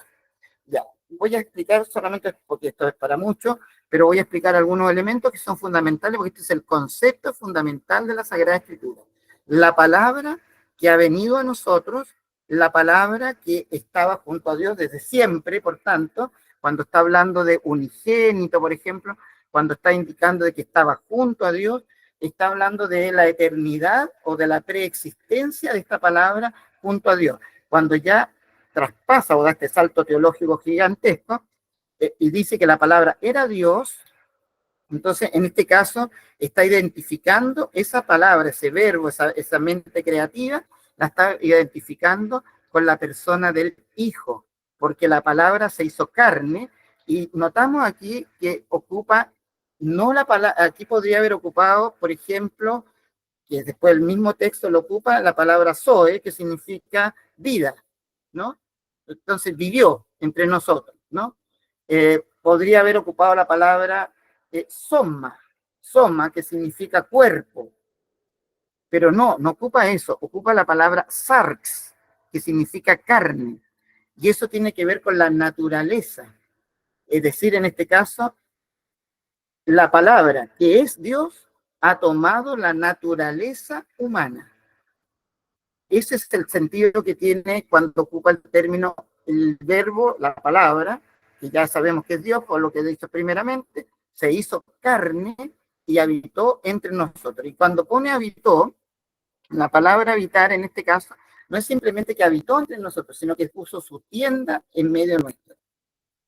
Ya, voy a explicar solamente, porque esto es para mucho, pero voy a explicar algunos elementos que son fundamentales, porque este es el concepto fundamental de la Sagrada Escritura. La palabra que ha venido a nosotros, la palabra que estaba junto a Dios desde siempre, por tanto, cuando está hablando de unigénito, por ejemplo, cuando está indicando de que estaba junto a Dios, está hablando de la eternidad o de la preexistencia de esta palabra junto a Dios. Cuando ya traspasa o da este salto teológico gigantesco y dice que la palabra era Dios, entonces en este caso está identificando esa palabra, ese verbo, esa mente creativa, la está identificando con la persona del Hijo, porque la palabra se hizo carne y notamos aquí que ocupa, no la palabra, aquí podría haber ocupado, por ejemplo, que después el mismo texto lo ocupa, la palabra zoe, que significa vida, ¿no? Entonces vivió entre nosotros, ¿no? Podría haber ocupado la palabra soma, que significa cuerpo, pero no ocupa eso, ocupa la palabra sarx, que significa carne, y eso tiene que ver con la naturaleza, es decir, en este caso, la palabra que es Dios ha tomado la naturaleza humana. Ese es el sentido que tiene cuando ocupa el término, el verbo, la palabra, que ya sabemos que es Dios, por lo que he dicho primeramente, se hizo carne y habitó entre nosotros. Y cuando pone habitó, la palabra habitar en este caso, no es simplemente que habitó entre nosotros, sino que puso su tienda en medio nuestro.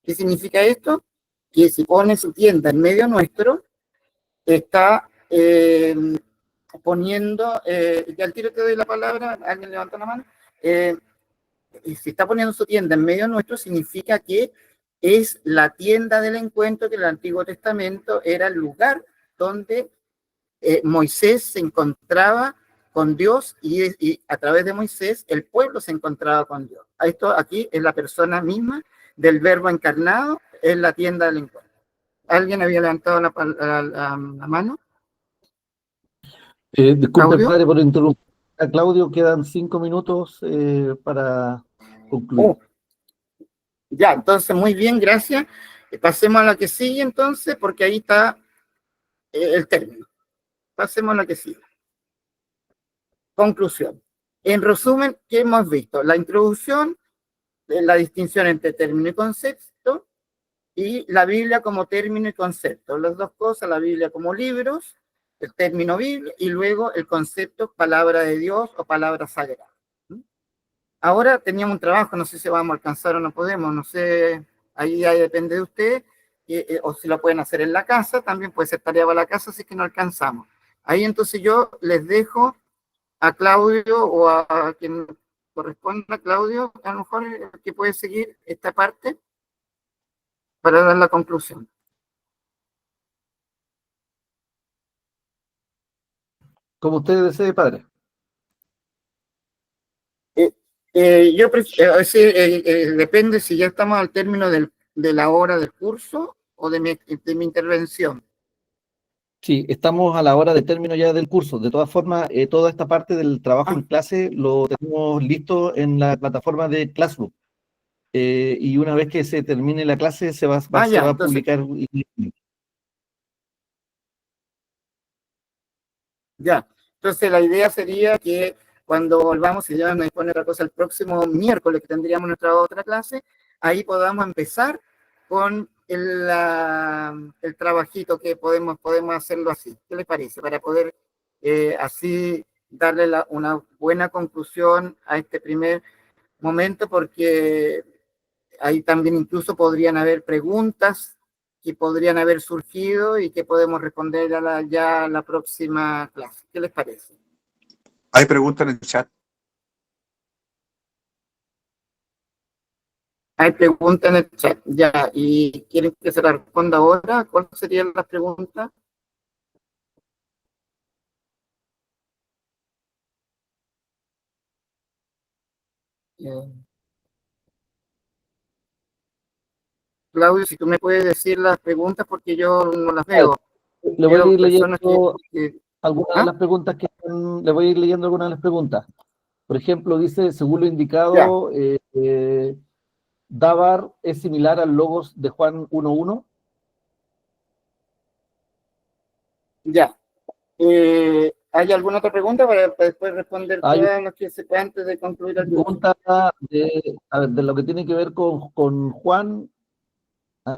¿Qué significa esto? Que si pone su tienda en medio nuestro, está poniendo, ya al tiro te doy la palabra, alguien levanta la mano, si está poniendo su tienda en medio nuestro, significa que es la tienda del encuentro, que en el Antiguo Testamento era el lugar donde Moisés se encontraba con Dios y a través de Moisés el pueblo se encontraba con Dios. Esto aquí es la persona misma del verbo encarnado, es la tienda del encuentro. ¿Alguien había levantado la mano? Disculpe, ¿Claudio? padre, por interrumpir. A Claudio quedan 5 minutos para concluir. Oh, ya, entonces muy bien, gracias. Pasemos a la que sigue entonces, porque ahí está el término. Pasemos a la que sigue. Conclusión. En resumen, ¿qué hemos visto? La introducción, la distinción entre término y concepto, y la Biblia como término y concepto. Las dos cosas, la Biblia como libros, el término Biblia, y luego el concepto palabra de Dios o palabra sagrada. Ahora teníamos un trabajo, no sé si vamos a alcanzar o no podemos, no sé, ahí ya depende de usted, o si lo pueden hacer en la casa, también puede ser tarea para la casa, así que no alcanzamos. Ahí entonces yo les dejo a Claudio o a quien corresponda, Claudio, a lo mejor que puede seguir esta parte para dar la conclusión. Como usted desee, padre. Depende si ya estamos al término de la hora del curso o de mi intervención. Sí, estamos a la hora de término ya del curso. De todas formas, toda esta parte del trabajo en clase lo tenemos listo en la plataforma de Classroom. Y una vez que se termine la clase, se va a Entonces, publicar. ya. Entonces la idea sería que cuando volvamos, si ya nos pone otra cosa el próximo miércoles que tendríamos nuestra otra clase, ahí podamos empezar con el trabajito que podemos hacerlo así. ¿Qué les parece? Para poder así darle una buena conclusión a este primer momento, porque ahí también incluso podrían haber preguntas que podrían haber surgido y que podemos responder ya a la próxima clase. ¿Qué les parece? Hay preguntas en el chat. Hay preguntas en el chat, ya. ¿Y quieren que se la responda ahora? ¿Cuáles serían las preguntas? Claudio, si tú me puedes decir las preguntas porque yo no las veo. Le voy a Veo ir personas leyendo que algunas de las preguntas le voy a ir leyendo algunas de las preguntas. Por ejemplo, dice, según lo indicado, Dabar es similar al logos de Juan 1.1. ya. ¿Hay alguna otra pregunta para después responder Hay todas las que se puedan antes de concluir el curso? pregunta de lo que tiene que ver con Juan. Pero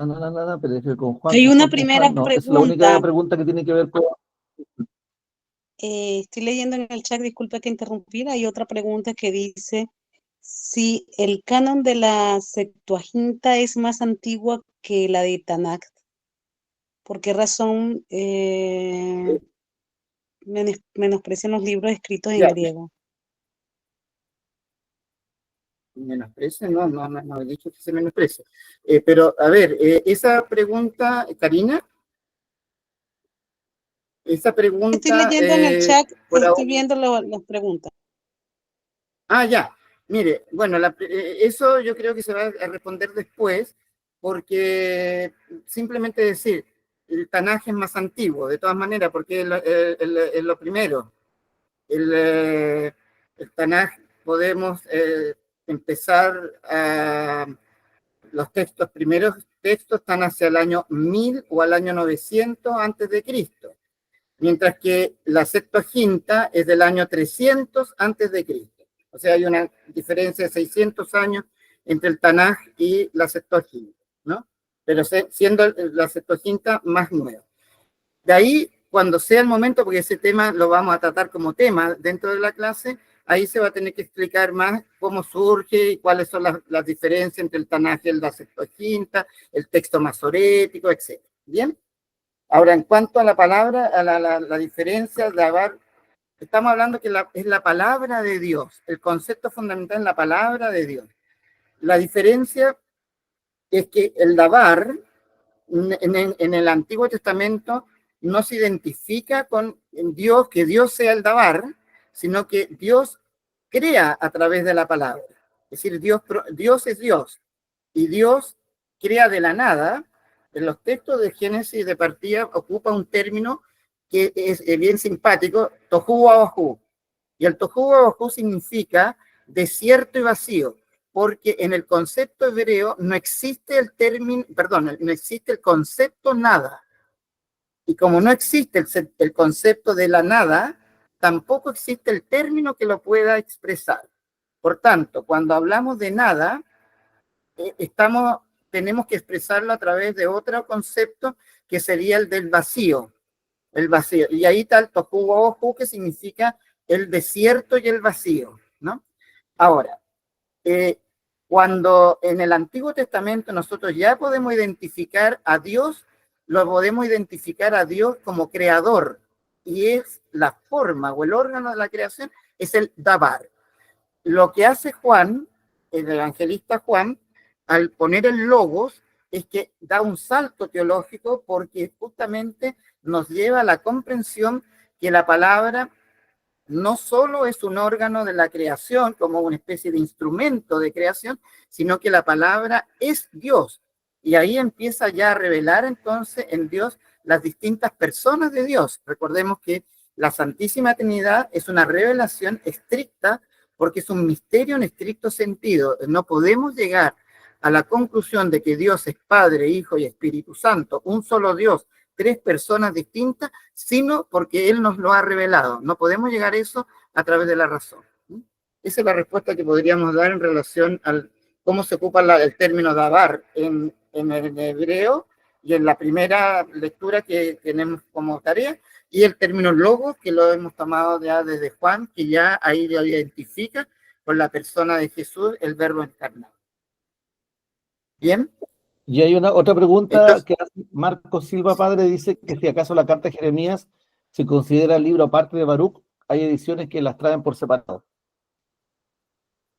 con Juan. Hay con una Juan, primera no, es la única pregunta. pregunta que tiene que ver con. Estoy leyendo en el chat, disculpe que interrumpir. Hay otra pregunta que dice si el canon de la Septuaginta es más antigua que la de Tanakh. ¿Por qué razón menosprecian los libros escritos en griego? Menosprecio, no he dicho que se menosprecie. Pero, a ver, esa pregunta, Karina, esa pregunta... Estoy leyendo en el chat, ahora, estoy viendo las preguntas. ya. Mire, bueno, eso yo creo que se va a responder después, porque simplemente decir, el Tanaj es más antiguo, de todas maneras, porque es lo primero. El Tanaj podemos empezar a... Los primeros textos están hacia el año 1000 o al año 900 antes de Cristo, mientras que la Septuaginta es del año 300 antes de Cristo. O sea, hay una diferencia de 600 años entre el Tanaj y la Septuaginta, ¿no? Pero siendo la Septuaginta más nueva. De ahí, cuando sea el momento, porque ese tema lo vamos a tratar como tema dentro de la clase, ahí se va a tener que explicar más cómo surge y cuáles son las diferencias entre el Tanaj y la Septuaginta, el texto masorético, etc. ¿Bien? Ahora, en cuanto a la palabra, a la diferencia de Dabar, estamos hablando que es la palabra de Dios, el concepto fundamental es la palabra de Dios. La diferencia es que el Dabar, en el Antiguo Testamento, no se identifica con Dios, que Dios sea el Dabar, sino que Dios crea a través de la palabra. Es decir, Dios es Dios, y Dios crea de la nada. En los textos de Génesis de partida ocupa un término que es bien simpático, tohu wabohu. Y el tohu wabohu significa desierto y vacío, porque en el concepto hebreo no existe el término, perdón, no existe el concepto nada. Y como no existe el concepto de la nada, tampoco existe el término que lo pueda expresar. Por tanto, cuando hablamos de nada, tenemos que expresarlo a través de otro concepto que sería el del vacío. El vacío. Y ahí está el tohu wabohu, que significa el desierto y el vacío, ¿no? Ahora, cuando en el Antiguo Testamento nosotros ya podemos identificar a Dios, lo podemos identificar a Dios como creador, y es la forma o el órgano de la creación, es el dabar. Lo que hace Juan, el evangelista Juan, al poner el logos, es que da un salto teológico, porque justamente nos lleva a la comprensión que la palabra no solo es un órgano de la creación, como una especie de instrumento de creación, sino que la palabra es Dios. Y ahí empieza ya a revelar entonces en Dios las distintas personas de Dios. Recordemos que la Santísima Trinidad es una revelación estricta, porque es un misterio en estricto sentido. No podemos llegar a la conclusión de que Dios es Padre, Hijo y Espíritu Santo, un solo Dios, tres personas distintas, sino porque Él nos lo ha revelado. No podemos llegar a eso a través de la razón. Esa es la respuesta que podríamos dar en relación a cómo se ocupa el término dabar en el hebreo y en la primera lectura que tenemos como tarea, y el término logos, que lo hemos tomado ya desde Juan, que ya ahí lo identifica con la persona de Jesús, el verbo encarnado. ¿Bien? Y hay otra pregunta Entonces, que hace Marcos Silva, padre, dice que si acaso la carta de Jeremías se considera libro aparte de Baruch, hay ediciones que las traen por separado.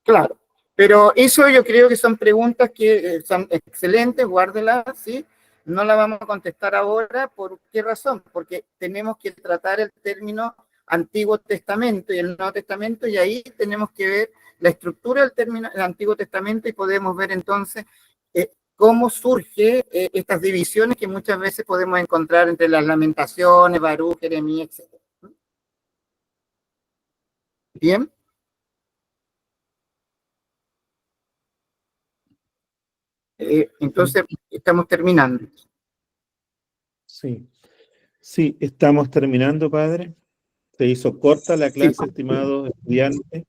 claro, pero eso yo creo que son preguntas que son excelentes, guárdelas, ¿sí? No la vamos a contestar ahora. ¿Por qué razón? Porque tenemos que tratar el término Antiguo Testamento y el Nuevo Testamento, y ahí tenemos que ver la estructura del término del Antiguo Testamento, y podemos ver entonces cómo surge estas divisiones que muchas veces podemos encontrar entre las Lamentaciones, Baruch, Jeremías, etc. ¿Bien? Entonces, estamos terminando. Sí. Sí, estamos terminando, padre. Se hizo corta la clase, Sí. estimados estudiantes.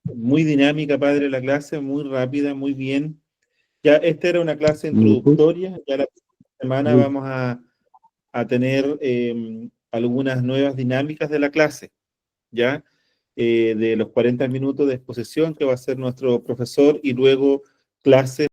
Muy dinámica, padre, la clase, muy rápida, muy bien. Ya esta era una clase introductoria. Ya la semana vamos a tener algunas nuevas dinámicas de la clase, ¿ya? De los 40 minutos de exposición que va a ser nuestro profesor, y luego clase